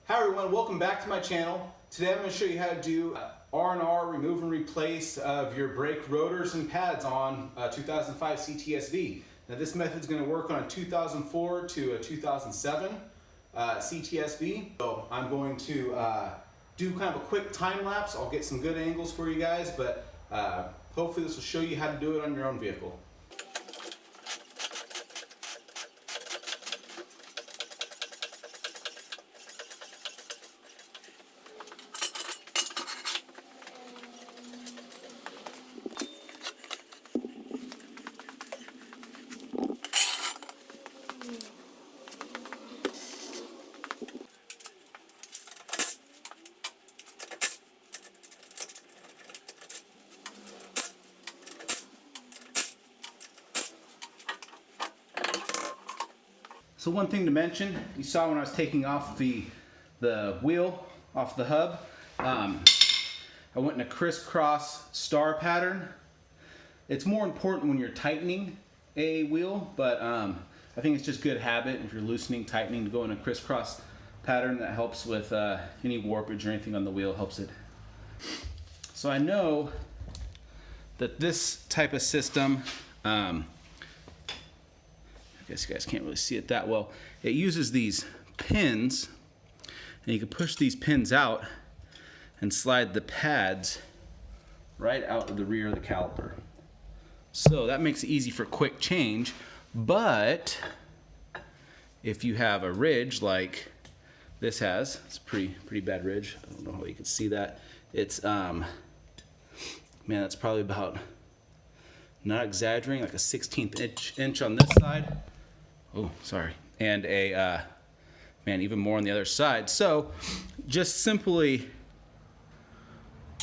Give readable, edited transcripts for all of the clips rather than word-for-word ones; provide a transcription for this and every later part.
Hi everyone, welcome back to my channel. Today I'm going to show you how to do R&R, remove and replace of your brake rotors and pads on a 2005 CTS-V. Now this method is going to work on a 2004 to a 2007 CTS-V. So I'm going to do kind of a quick time lapse. I'll get some good angles for you guys, but hopefully this will show you how to do it on your own vehicle. So one thing to mention, you saw when I was taking off the wheel off the hub, I went in a crisscross star pattern. It's more important when you're tightening a wheel, but I think it's just good habit if you're loosening, tightening, to go in a crisscross pattern. That helps with any warpage or anything on the wheel, helps it. So I know that this type of system, I guess you guys can't really see it that well. It uses these pins, and you can push these pins out and slide the pads right out of the rear of the caliper. So that makes it easy for quick change, but if you have a ridge like this has, it's a pretty bad ridge. I don't know how you can see that. It's, man, that's probably about, not exaggerating, like a 16th inch on this side. Oh, sorry. And a, man, even more on the other side. So just simply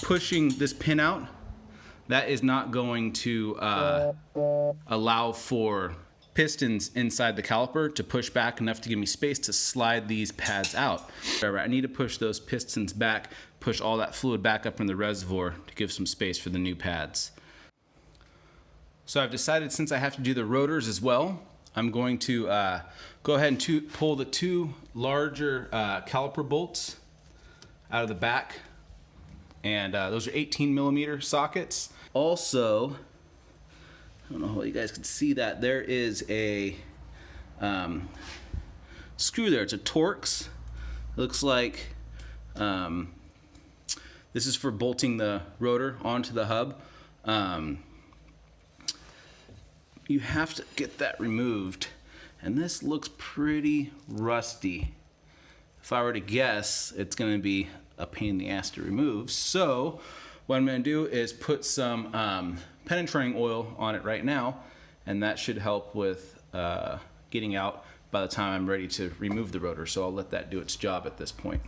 pushing this pin out, that is not going to allow for pistons inside the caliper to push back enough to give me space to slide these pads out. I need to push those pistons back, push all that fluid back up in the reservoir to give some space for the new pads. So I've decided, since I have to do the rotors as well, I'm going to go ahead and pull the two larger caliper bolts out of the back, and those are 18mm sockets. Also, I don't know how you guys can see that, there is a screw there. It's a Torx. It looks like this is for bolting the rotor onto the hub. You have to get that removed, and this looks pretty rusty. If I were to guess, it's going to be a pain in the ass to remove. So what I'm going to do is put some penetrating oil on it right now, and that should help with getting out by the time I'm ready to remove the rotor. So I'll let that do its job at this point.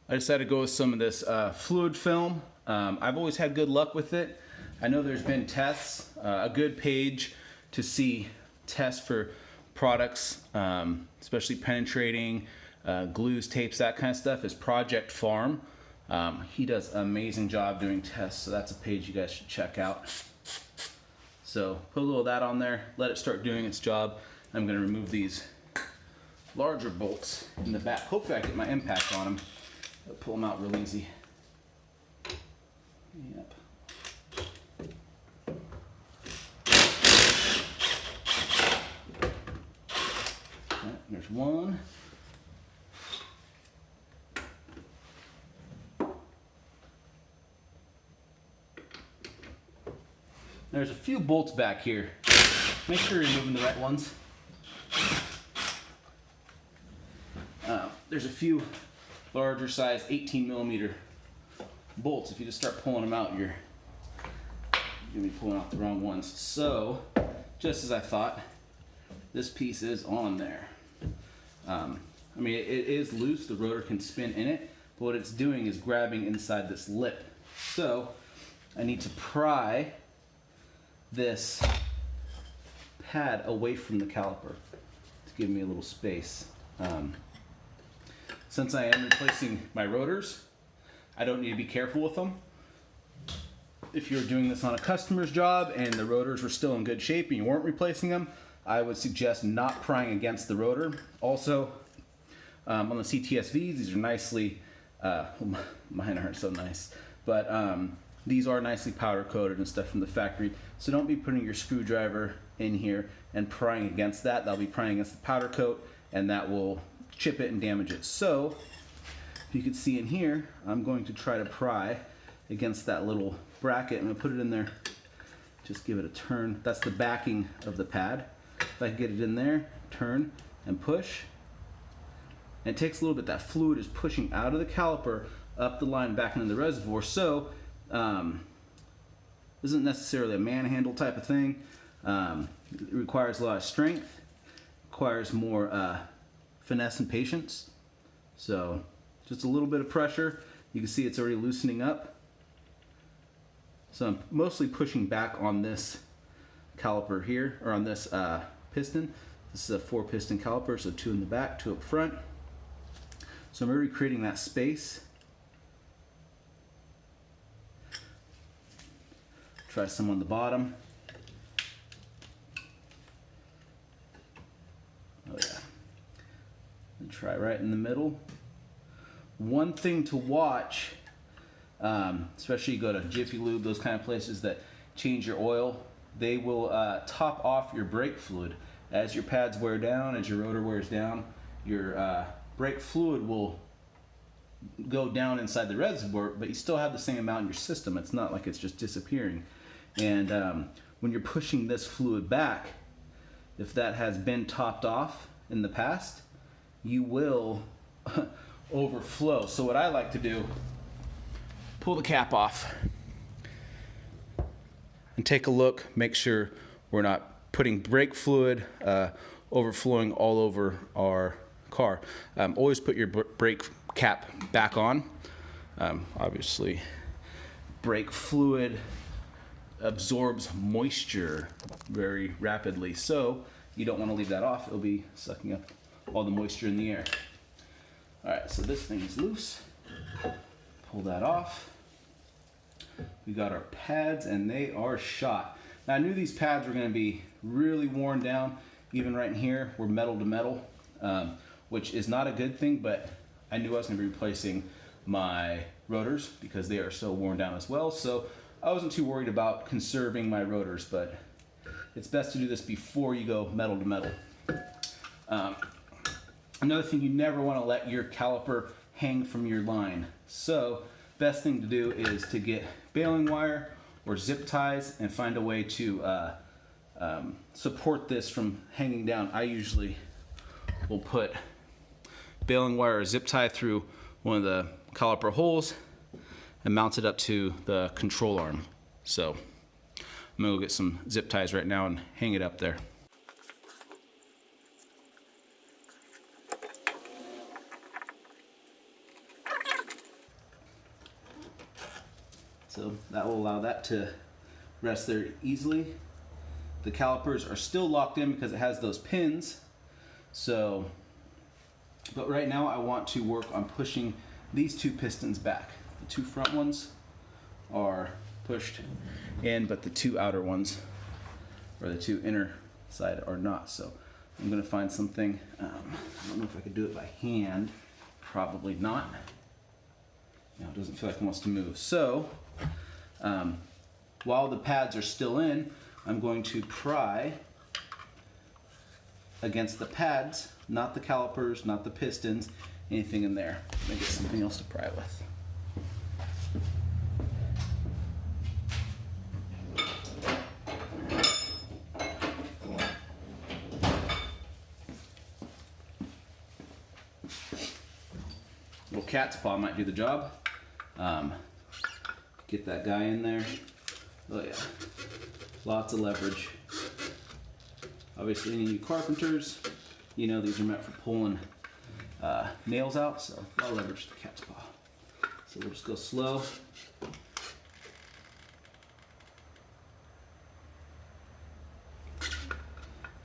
I decided to go with some of this fluid film. I've always had good luck with it. I know there's been tests, a good page to see tests for products, especially penetrating, glues, tapes, that kind of stuff, is Project Farm. He does an amazing job doing tests, so that's a page you guys should check out. So put a little of that on there, let it start doing its job. I'm going to remove these larger bolts in the back. Hopefully I get my impact on them. I'll pull them out real easy. Yep. There's one. There's a few bolts back here. Make sure you're moving the right ones. There's a few larger size 18mm bolts. If you just start pulling them out, you're gonna be pulling out the wrong ones. So, just as I thought, this piece is on there. I mean, it is loose, the rotor can spin in it, but what it's doing is grabbing inside this lip. So I need to pry this pad away from the caliper to give me a little space. Since I am replacing my rotors, I don't need to be careful with them. If you're doing this on a customer's job and the rotors were still in good shape and you weren't replacing them, I would suggest not prying against the rotor. Also, On the CTS-Vs, these are nicely, mine aren't so nice, but these are nicely powder coated and stuff from the factory. So don't be putting your screwdriver in here and prying against that. That'll be prying against the powder coat, and that will chip it and damage it. So you can see in here, I'm going to try to pry against that little bracket. I'm going to put it in there, just give it a turn. That's the backing of the pad. If I can get it in there, turn and push. And it takes a little bit. That fluid is pushing out of the caliper up the line back into the reservoir. So this isn't necessarily a manhandle type of thing. It requires a lot of strength, requires more finesse and patience. So just a little bit of pressure. You can see it's already loosening up. So I'm mostly pushing back on this caliper here, or on this piston. This is a 4-piston caliper, so 2 in the back, 2 up front. So I'm already creating that space. Try some on the bottom. Oh yeah. And try right in the middle. One thing to watch, especially you go to Jiffy Lube, those kind of places that change your oil, they will top off your brake fluid. As your pads wear down, as your rotor wears down, your brake fluid will go down inside the reservoir, but you still have the same amount in your system. It's not like it's just disappearing. And when you're pushing this fluid back, if that has been topped off in the past, you will overflow. So what I like to do, pull the cap off and take a look, make sure we're not putting brake fluid overflowing all over our car. Always put your brake cap back on. Obviously, brake fluid absorbs moisture very rapidly, so you don't want to leave that off. It'll be sucking up all the moisture in the air. All right, so this thing is loose. Pull that off. We got our pads, and they are shot. Now, I knew these pads were going to be really worn down. Even right in here, we're metal to metal, which is not a good thing, but I knew I was going to be replacing my rotors because they are so worn down as well. So I wasn't too worried about conserving my rotors, but it's best to do this before you go metal to metal. Another thing, you never want to let your caliper hang from your line. So best thing to do is to get baling wire or zip ties and find a way to support this from hanging down. I usually will put baling wire or zip tie through one of the caliper holes and mount it up to the control arm. So I'm gonna go get some zip ties right now and hang it up there. So that will allow that to rest there easily. The calipers are still locked in because it has those pins. So, but right now I want to work on pushing these 2 pistons back. The 2 front ones are pushed in, but the 2 outer ones, or the 2 inner side, are not. So I'm going to find something. I don't know if I could do it by hand. Probably not. Now it doesn't feel like it wants to move. So while the pads are still in, I'm going to pry against the pads, not the calipers, not the pistons, anything in there. Let me get something else to pry with. Little cat's paw might do the job. Get that guy in there. Oh yeah, lots of leverage. Obviously, any of you carpenters, you know these are meant for pulling nails out, so a lot of leverage to the cat's paw. So we'll just go slow.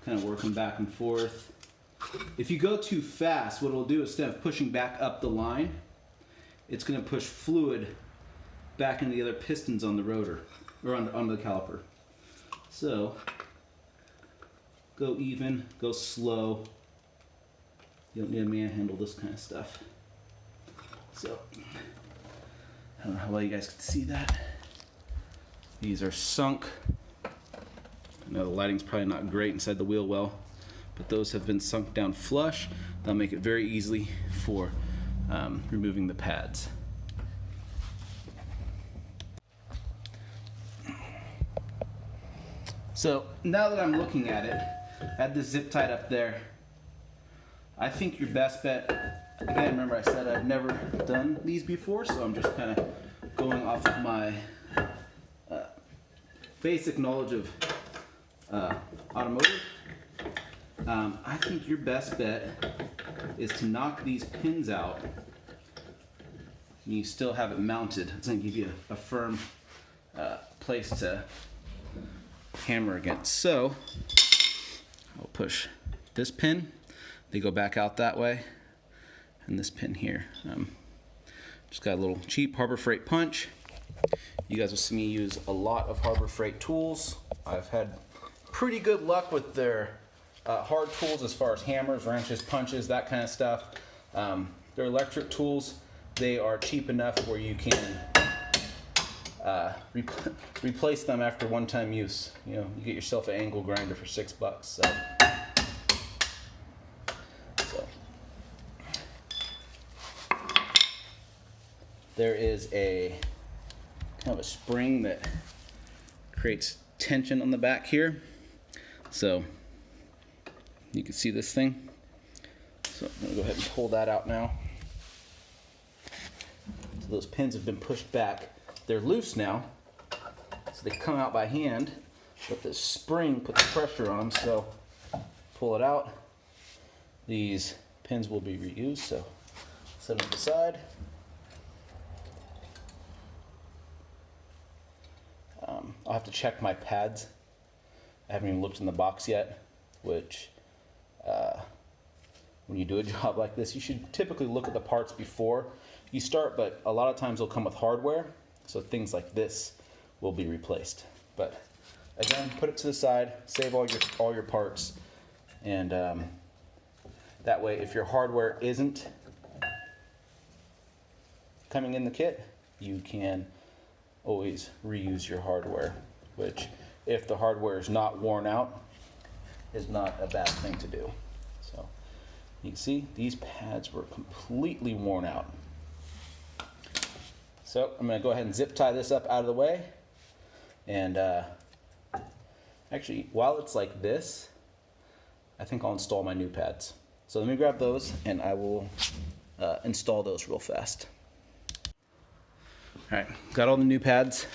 Kind of working back and forth. If you go too fast, what it'll do, instead of pushing back up the line, it's going to push fluid back into the other pistons on the rotor, or on the caliper. So, go even, go slow. You don't need to manhandle this kind of stuff. So, I don't know how well you guys can see that. These are sunk. I know the lighting's probably not great inside the wheel well, but those have been sunk down flush. That'll make it very easily for removing the pads. So now that I'm looking at it, I had this zip tied up there. I think your best bet, again, remember I said I've never done these before, so I'm just kind of going off of my basic knowledge of automotive. I think your best bet is to knock these pins out and you still have it mounted. It's going to give you a firm place to hammer against. So I'll push this pin, they go back out that way, and this pin here. Just got a little cheap Harbor Freight punch. You guys will see me use a lot of Harbor Freight tools. I've had pretty good luck with their hard tools as far as hammers, wrenches, punches, that kind of stuff. They're electric tools. They are cheap enough where you can replace them after one-time use. You know, you get yourself an angle grinder for $6. So there is a kind of a spring that creates tension on the back here. So you can see this thing. So I'm gonna go ahead and pull that out now. So those pins have been pushed back. They're loose now, so they come out by hand, but this spring puts pressure on them, so pull it out. These pins will be reused, so set them aside. I'll have to check my pads. I haven't even looked in the box yet, which when you do a job like this, you should typically look at the parts before you start, but a lot of times they'll come with hardware, so things like this will be replaced. But again, put it to the side, save all your parts, and that way if your hardware isn't coming in the kit, you can always reuse your hardware, which if the hardware is not worn out is not a bad thing to do. So you can see these pads were completely worn out. So I'm going to go ahead and zip tie this up out of the way, and actually while it's like this, I think I'll install my new pads. So let me grab those and I will install those real fast. All right, got all the new pads.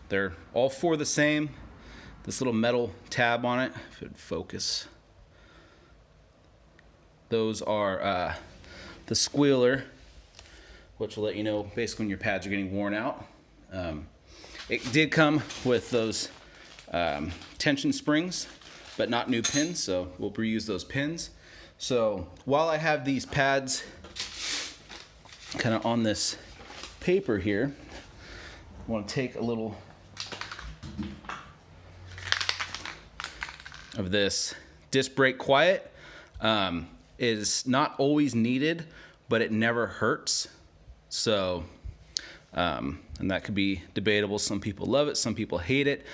They're all four the same. This little metal tab on it, if it would focus. Those are the squealer, which will let you know basically when your pads are getting worn out. It did come with those tension springs, but not new pins, so we'll reuse those pins. So while I have these pads kind of on this paper here, I want to take a little of this. Disc brake quiet is not always needed, but it never hurts. So, and that could be debatable. Some people love it, some people hate it.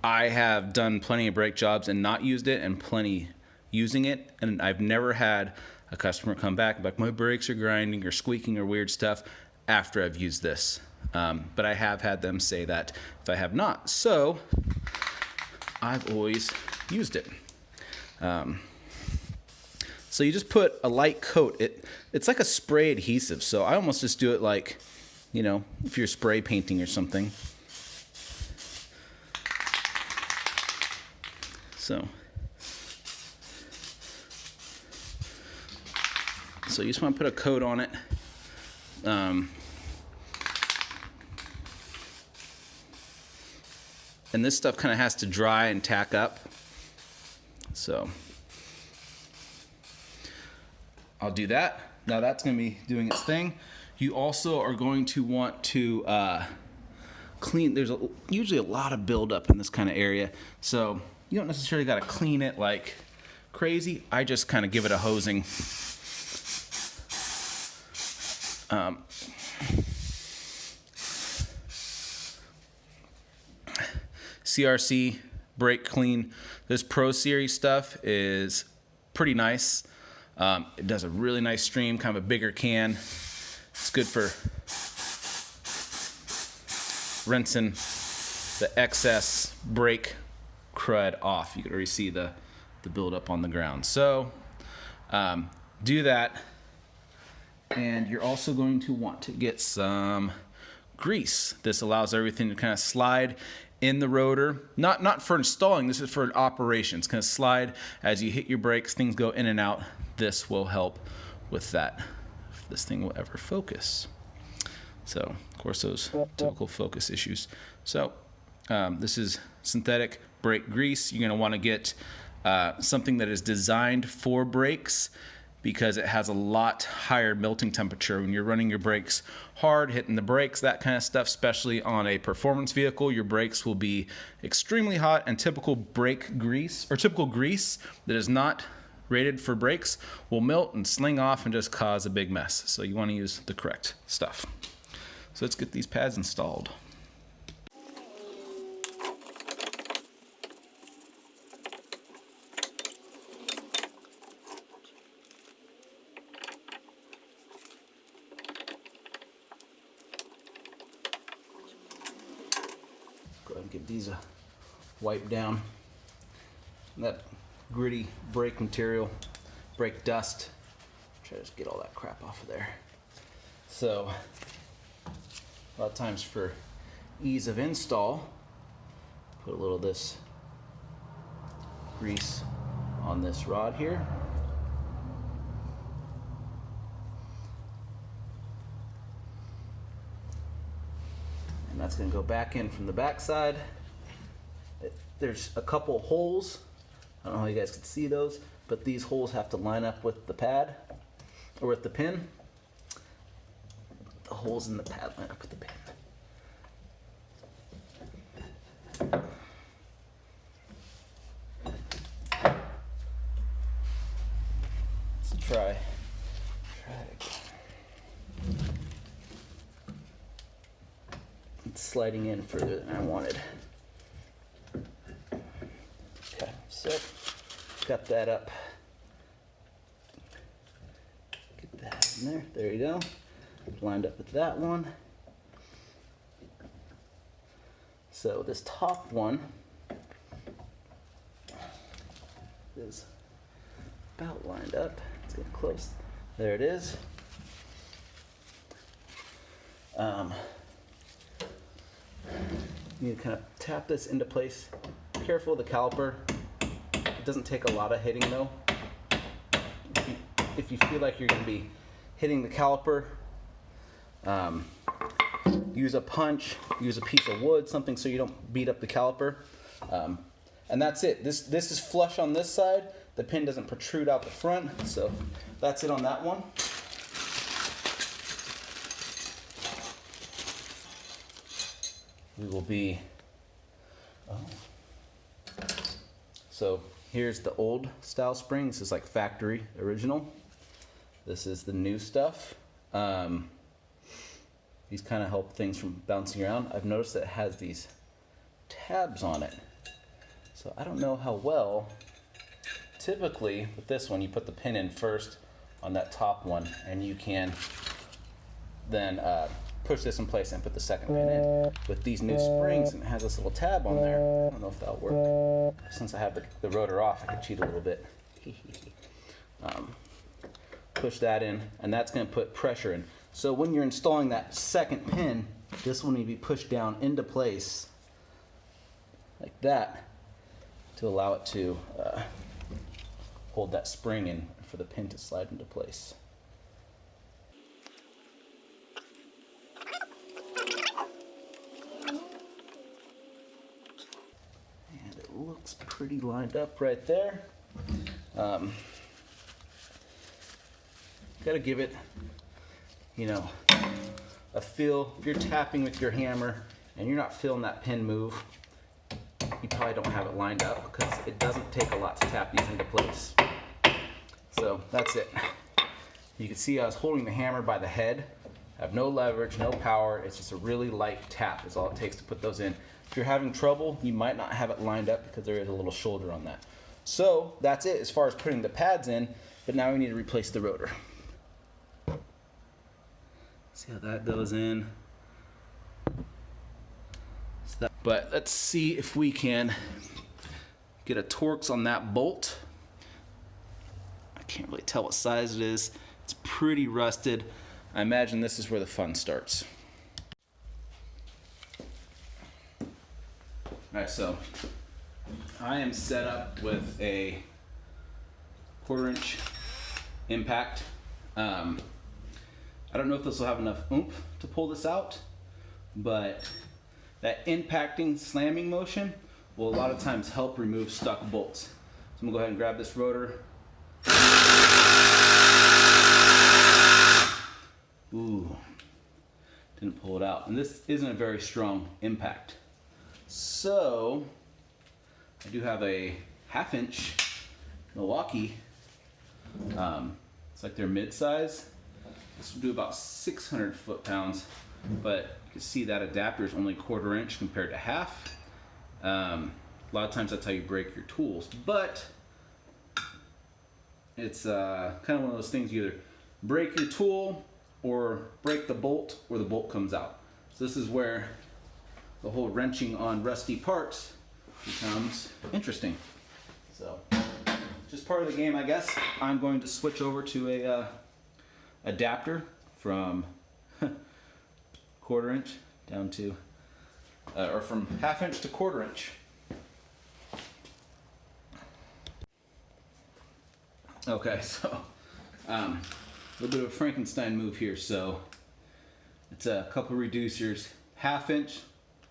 I have done plenty of brake jobs and not used it, and plenty using it, and I've never had a customer come back like, my brakes are grinding or squeaking or weird stuff after I've used this. But I have had them say that if I have not. So I've always used it. So you just put a light coat. It's like a spray adhesive. So I almost just do it like, you know, if you're spray painting or something. So you just want to put a coat on it. And this stuff kind of has to dry and tack up. So I'll do that. Now that's going to be doing its thing. You also are going to want to clean. There's usually a lot of buildup in this kind of area. So you don't necessarily got to clean it like crazy. I just kind of give it a hosing. CRC brake clean. This Pro Series stuff is pretty nice. It does a really nice stream, kind of a bigger can. It's good for rinsing the excess brake crud off. You can already see the buildup on the ground. So do that. And you're also going to want to get some grease. This allows everything to kind of slide in the rotor. Not for installing, this is for operations. Kind of slide as you hit your brakes, things go in and out. This will help with that, if this thing will ever focus. So, of course, those typical focus issues. So, this is synthetic brake grease. You're going to want to get something that is designed for brakes, because it has a lot higher melting temperature. When you're running your brakes hard, hitting the brakes, that kind of stuff, especially on a performance vehicle, your brakes will be extremely hot, and typical brake grease, or typical grease that is not rated for brakes, will melt and sling off and just cause a big mess. So you want to use the correct stuff. So let's get these pads installed. Go ahead and get these wiped down. That gritty brake material, brake dust. Try to just get all that crap off of there. So, a lot of times for ease of install, put a little of this grease on this rod here. And that's going to go back in from the back side. There's a couple holes. I don't know how you guys can see those, but these holes have to line up with the pad, or with the pin. The holes in the pad line up with the pin. Let's try it again. It's sliding in further than I wanted. Okay, so got that up. Get that in there. There you go. Lined up with that one. So this top one is about lined up. Let's get close. There it is. You need to kind of tap this into place. Careful of the caliper. It doesn't take a lot of hitting though. If you feel like you're going to be hitting the caliper, use a punch, use a piece of wood, something so you don't beat up the caliper. And that's it. This is flush on this side. The pin doesn't protrude out the front, so that's it on that one. We will be, so here's the old style spring. This is like factory original. This is the new stuff. These kind of help things from bouncing around. I've noticed that it has these tabs on it. So I don't know how well. Typically with this one, you put the pin in first on that top one, and you can then push this in place and put the second pin in. With these new springs, and it has this little tab on there. I don't know if that'll work. Since I have the rotor off, I can cheat a little bit. Push that in, and that's going to put pressure in. So when you're installing that second pin, this will need to be pushed down into place like that to allow it to hold that spring in for the pin to slide into place. And it looks pretty lined up right there. Got to give it, you know, a feel. If you're tapping with your hammer and you're not feeling that pin move, you probably don't have it lined up because it doesn't take a lot to tap these into place. So that's it. You can see I was holding the hammer by the head. I have no leverage, no power. It's just a really light tap is all it takes to put those in. If you're having trouble, you might not have it lined up because there is a little shoulder on that. So that's it as far as putting the pads in, but now we need to replace the rotor. See how that goes in. But let's see if we can get a Torx on that bolt. I can't really tell what size it is. It's pretty rusted. I imagine this is where the fun starts. Alright, so I am set up with a 1/4 inch impact. I don't know if this will have enough oomph to pull this out, but that impacting, slamming motion will a lot of times help remove stuck bolts. So I'm gonna go ahead and grab this rotor. Ooh, didn't pull it out. And this isn't a very strong impact. So I do have a 1/2 inch Milwaukee. It's like their mid-size. This will do about 600 foot-pounds, but you can see that adapter is only 1/4 inch compared to 1/2. A lot of times that's how you break your tools, but it's kind of one of those things, you either break your tool or break the bolt or the bolt comes out. So this is where the whole wrenching on rusty parts becomes interesting. So just part of the game, I guess. I'm going to switch over to a adapter from 1/4 inch down to, or from 1/2 inch to 1/4 inch. Okay, so a little bit of a Frankenstein move here. So it's a couple reducers, 1/2 inch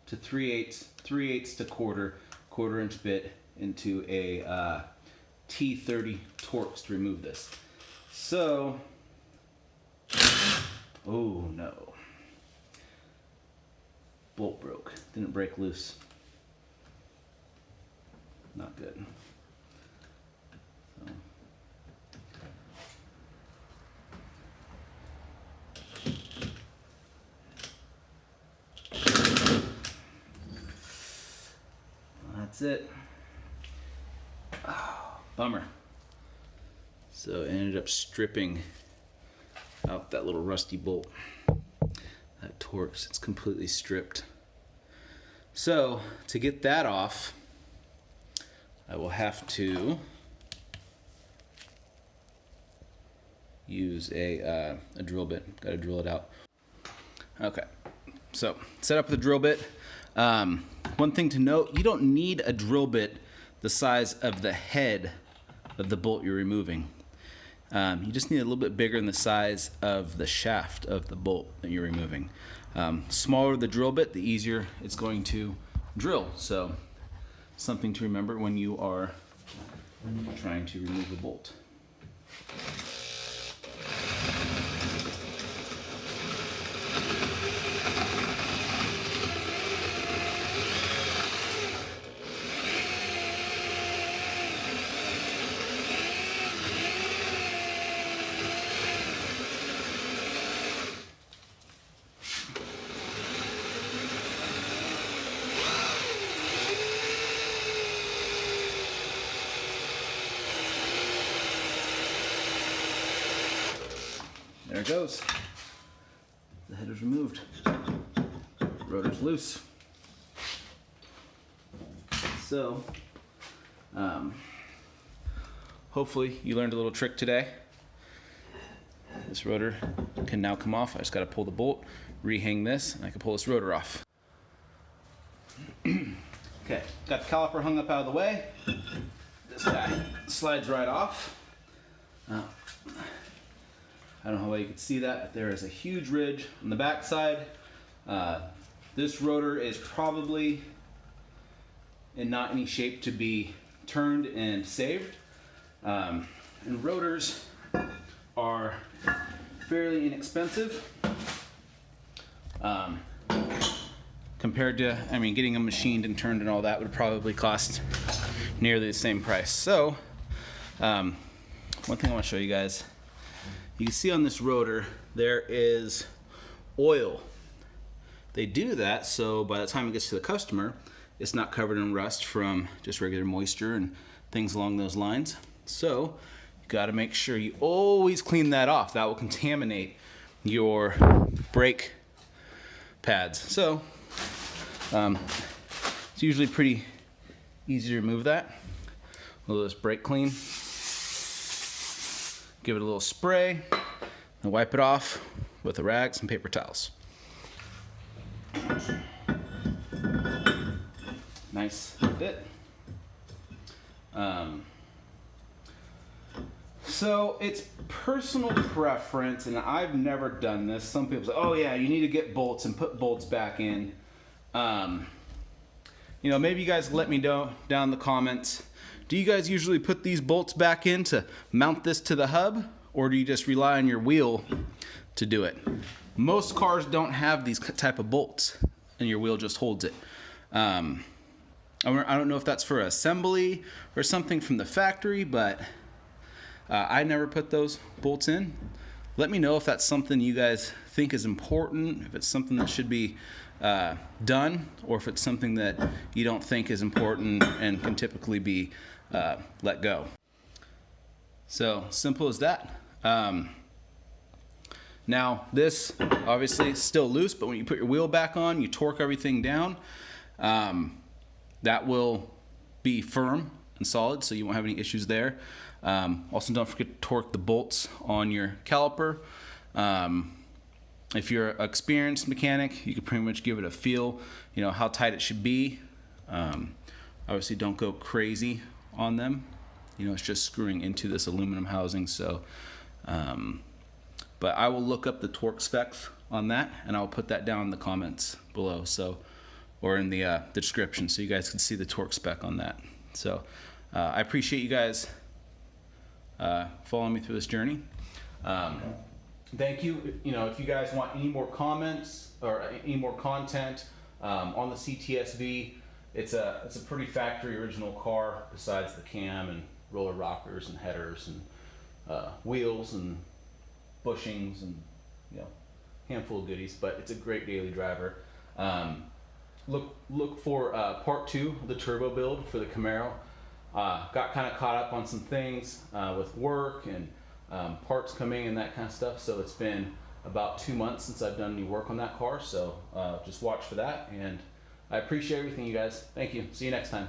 to 3/8, 3/8 to 1/4 inch bit into a T30 Torx to remove this. So, oh no, bolt broke, didn't break loose. Not good. That's it. Oh, bummer. So I ended up stripping out that little rusty bolt. That Torx, it's completely stripped. So to get that off, I will have to use a drill bit. Got to drill it out. Okay, so set up the drill bit. One thing to note, you don't need a drill bit the size of the head of the bolt you're removing. You just need a little bit bigger than the size of the shaft of the bolt that you're removing. Smaller the drill bit, the easier it's going to drill. So something to remember when you are trying to remove the bolt. There it goes. The head is removed. Rotor's loose. So, hopefully you learned a little trick today. This rotor can now come off. I just got to pull the bolt, rehang this, and I can pull this rotor off. Okay, got the caliper hung up out of the way. This guy slides right off. I don't know how well you can see that, but there is a huge ridge on the back side. This rotor is probably in not any shape to be turned and saved. And rotors are fairly inexpensive compared to, I mean, getting them machined and turned and all that would probably cost nearly the same price. So, one thing I want to show you guys, you can see on this rotor, there is oil. They do that so by the time it gets to the customer, it's not covered in rust from just regular moisture and things along those lines. So you got to make sure you always clean that off. That will contaminate your brake pads. So it's usually pretty easy to remove that. We'll just brake clean. Give it a little spray and wipe it off with a rag, some paper towels. Nice fit. So it's personal preference, and I've never done this. Some people say, oh yeah, you need to get bolts and put bolts back in. You know, maybe you guys let me know down in the comments. Do you guys usually put these bolts back in to mount this to the hub, or do you just rely on your wheel to do it? Most cars don't have these type of bolts, and your wheel just holds it. I don't know if that's for assembly or something from the factory, but I never put those bolts in. Let me know if that's something you guys think is important, if it's something that should be done, or if it's something that you don't think is important and can typically be let go. So simple as that. Now this obviously is still loose, but when you put your wheel back on, you torque everything down. That will be firm and solid, so you won't have any issues there. Also, don't forget to torque the bolts on your caliper. If you're an experienced mechanic, you can pretty much give it a feel, you know, how tight it should be. Obviously, don't go crazy on them. You know, it's just screwing into this aluminum housing. So, but I will look up the torque specs on that, and I'll put that down in the comments below. So, or in the description, so you guys can see the torque spec on that. So, I appreciate you guys following me through this journey. Thank you. You know, if you guys want any more comments or any more content on the CTS-V, it's a pretty factory original car. Besides the cam and roller rockers and headers and wheels and bushings and, you know, handful of goodies. But it's a great daily driver. Look for part 2 of the turbo build for the Camaro. Got kind of caught up on some things with work and parts coming and that kind of stuff. So it's been about 2 months since I've done any work on that car. So just watch for that. And I appreciate everything, you guys. Thank you. See you next time.